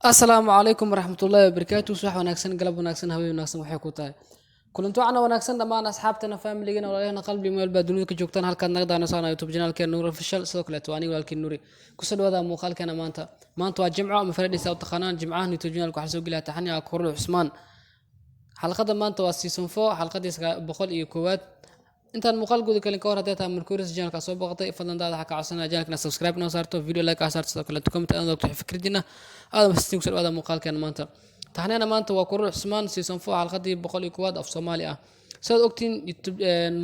السلام عليكم ورحمة الله وبركاته. صباح وناكسن قلب وناكسن هوي وناكسن waxay ku tahay kulanto ana wanaagsan dhamaan asxaabtana family-gana walaalahayna qalbi meel baa dunida ka joogtaan halkaan naga daanaysaan YouTube channel-keena Nuur Official sidoo kale waa aniga walaalkii Nuuri ku soo dhawaada muuqaalkeena maanta waa Jimco ama Friday u taqaanaan Jimcahan YouTube channel-ku waxa soo gelaya taxaniga Korlo Cusmaan xalqada maanta waa season 4 xalqadiisa 101 intaan muuqaal guud kale ka hor haday tahay markuuris channel-ka soo booqatay fadlan daada waxa ka codsanaya channel-kana subscribe noo saarto video like ka saarto sidoo kale comment aad ogto fikradina aad mastiin ku soo dhawaada muuqaalkeena maanta taxaniina maanta waa Korlo Cusmaan season 4 xalqadii 101 af Soomaali ah سأد أكتين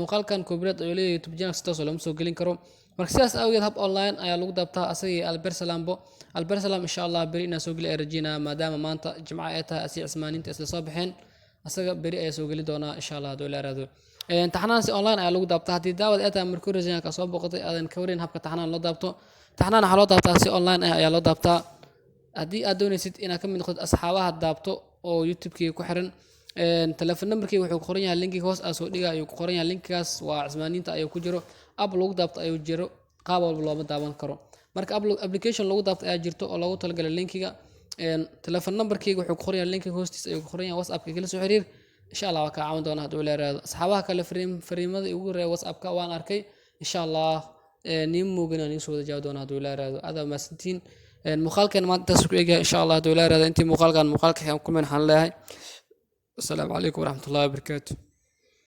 مقال كان كوبريت أولي تبجينا ستوصل لهم سو قلين كرو مركزياس أوجد هاب أونلاين أي لوك دابتها أسي البرسلام بو البرسلام إن شاء الله برينا سوق لي رجينا ما دام ما أنت جماعتها أسي عثمانين تأسي صباحين أسا بري أي سوق لي دونا إن شاء الله دول أرادو امتحانات سي أونلاين أي لوك دابتها دي داود أتا مركور رجينا كصوب وقتي أذن كورين هاب كتحنان لو دابتو تحنان حلو دابتها سي أونلاين أي لو دابتها أدي أدوني ست إنا كم ناخد أصحابها دابتو أو يوتيوب كي كحرن تلفون نمبركي wuxuu ku qoran yahay linki hoos soo dhiga ayuu ku qoran yahay linkaas waa Cusmaaniinta ayuu ku jiro app lagu daabto ayuu jiro qaab walba loo daaban karo marka application lagu daabto ayaa jirto oo lagu talagalay linkiga تلفون نمبركي wuxuu ku qoran yahay linki hoostiisa ayuu ku qoran yahay WhatsApp kala soo xiriir insha Allah waa ka caawin doona haduu leeyahay asxaabaha kale fariimada ugu reey WhatsApp ka waan arkay insha Allah nin muugana nin soo jawaab doona haduu leeyahay ada maasantiin muuqaalkan maanta soo ku eegay insha Allah haduu leeyahay intii muuqaalkan ku meen xan leeyahay السلام عليكم ورحمة الله وبركاته.